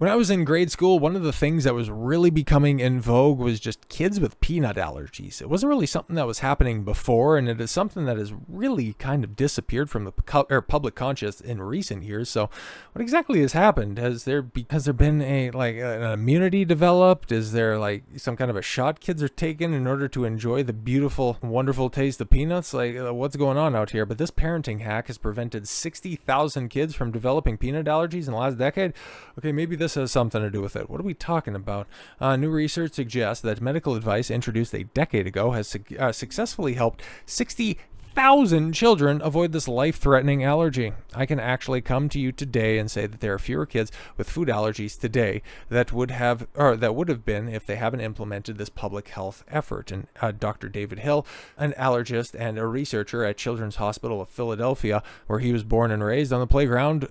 When I was in grade school, one of the things that was really becoming in vogue was just kids with peanut allergies. It wasn't really something that was happening before, and it is something that has really kind of disappeared from the public conscious in recent years. So, what exactly has happened? Has there been an immunity developed? Is there like some kind of a shot kids are taking in order to enjoy the beautiful, wonderful taste of peanuts? What's going on out here? But this parenting hack has prevented 60,000 kids from developing peanut allergies in the last decade. Okay, maybe this has something to do with it. What are we talking about? New research suggests that medical advice introduced a decade ago has successfully helped 60,000 children avoid this life-threatening allergy. I can actually come to you today and say that there are fewer kids with food allergies today that would have been if they haven't implemented this public health effort. And Dr. David Hill, an allergist and a researcher at Children's Hospital of Philadelphia, where he was born and raised on the playground,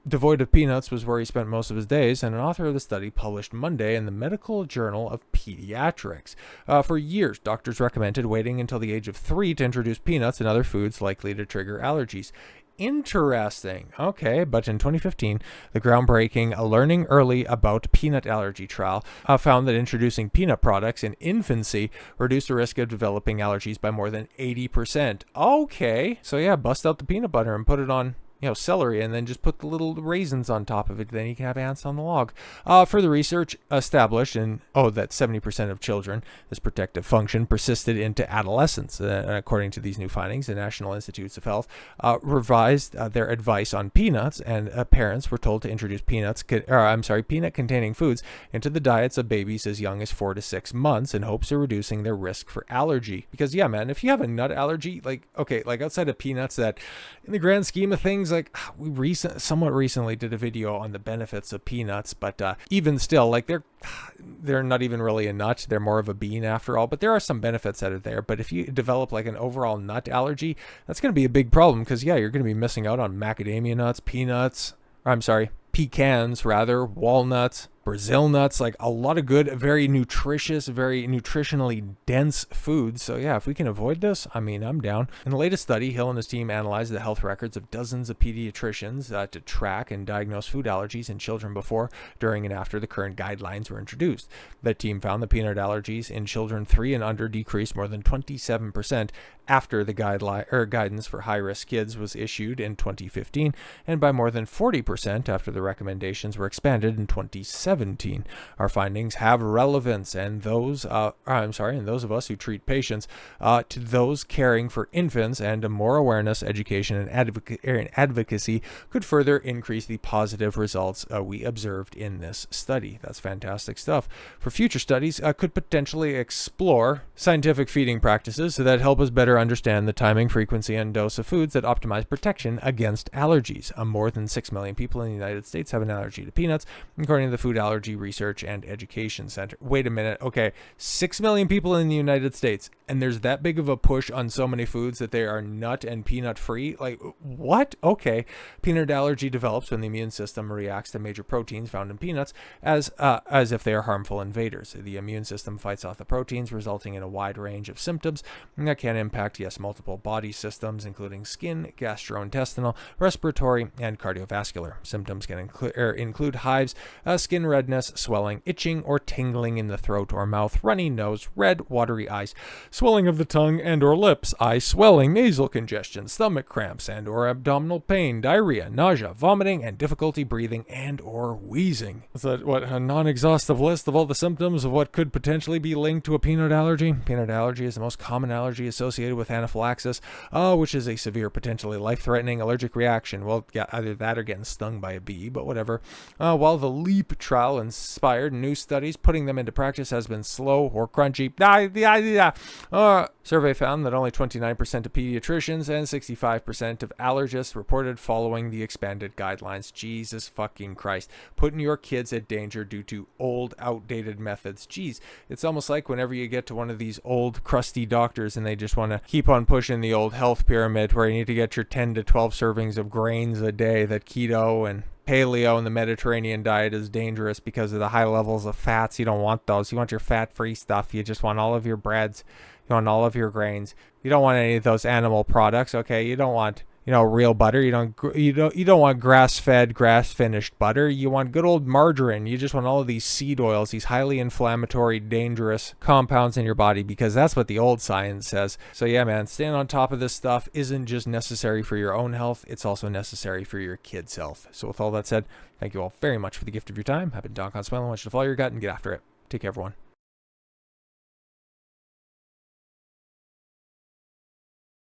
devoid of peanuts was where he spent most of his days, and an author of the study published Monday in the Medical Journal of Pediatrics. For years, doctors recommended waiting until the age of 3 to introduce peanuts and other foods likely to trigger allergies. Interesting. Okay, but in 2015, the groundbreaking Learning Early About Peanut Allergy trial found that introducing peanut products in infancy reduced the risk of developing allergies by more than 80%. Okay, so yeah, bust out the peanut butter and put it on celery, and then just put the little raisins on top of it. Then you can have ants on the log. Further research established that 70% of children, this protective function persisted into adolescence. According to these new findings, the National Institutes of Health revised their advice on peanuts, and parents were told to introduce peanut-containing foods into the diets of babies as young as 4 to 6 months in hopes of reducing their risk for allergy. Because yeah, man, if you have a nut allergy, like outside of peanuts, that in the grand scheme of things, we somewhat recently did a video on the benefits of peanuts, but even still, they're not even really a nut. They're more of a bean after all, but there are some benefits that are there. But if you develop an overall nut allergy, that's going to be a big problem, because yeah, you're going to be missing out on macadamia nuts, pecans rather, walnuts, Brazil nuts, a lot of good, very nutritious, very nutritionally dense foods. So yeah, if we can avoid this, I'm down. In the latest study, Hill and his team analyzed the health records of dozens of pediatricians to track and diagnose food allergies in children before, during, and after the current guidelines were introduced. The team found that peanut allergies in children 3 and under decreased more than 27% after the guidance for high-risk kids was issued in 2015, and by more than 40% after the recommendations were expanded in 2017. Our findings have relevance, and those of us who treat patients, to those caring for infants, and more awareness, education, and advocacy could further increase the positive results we observed in this study. That's fantastic stuff. For future studies, could potentially explore scientific feeding practices that help us better understand the timing, frequency, and dose of foods that optimize protection against allergies. More than 6 million people in the United States have an allergy to peanuts, according to the Food Allergy Research and Education Center. Wait a minute. Okay, 6 million people in the United States, and there's that big of a push on so many foods that they are nut and peanut free? What? Okay. Peanut allergy develops when the immune system reacts to major proteins found in peanuts as if they are harmful invaders. The immune system fights off the proteins, resulting in a wide range of symptoms that can impact, multiple body systems, including skin, gastrointestinal, respiratory, and cardiovascular. Symptoms can include hives, skin redness, swelling, itching, or tingling in the throat or mouth, runny nose, red, watery eyes, swelling of the tongue and or lips, eye swelling, nasal congestion, stomach cramps and or abdominal pain, diarrhea, nausea, vomiting, and difficulty breathing and or wheezing. Is that a non-exhaustive list of all the symptoms of what could potentially be linked to a peanut allergy? Peanut allergy is the most common allergy associated with anaphylaxis, which is a severe, potentially life-threatening allergic reaction. Well, yeah, either that or getting stung by a bee, but whatever. While the LEAP trial inspired new studies, putting them into practice has been slow or crunchy. Survey found that only 29% of pediatricians and 65% of allergists reported following the expanded guidelines. Jesus fucking Christ. Putting your kids at danger due to old, outdated methods. Jeez, it's almost like whenever you get to one of these old, crusty doctors and they just want to keep on pushing the old health pyramid where you need to get your 10 to 12 servings of grains a day, that keto and paleo and the Mediterranean diet is dangerous because of the high levels of fats. You don't want those. You want your fat-free stuff. You just want all of your breads. You want all of your grains. You don't want any of those animal products, okay? You don't want real butter. You don't want grass-fed, grass-finished butter. You want good old margarine. You just want all of these seed oils, these highly inflammatory, dangerous compounds in your body, because that's what the old science says. So yeah, man, staying on top of this stuff isn't just necessary for your own health, it's also necessary for your kids' health. So with all that said, thank you all very much for the gift of your time. I've been Don Consuelo. I want you to follow your gut and get after it. Take care, everyone.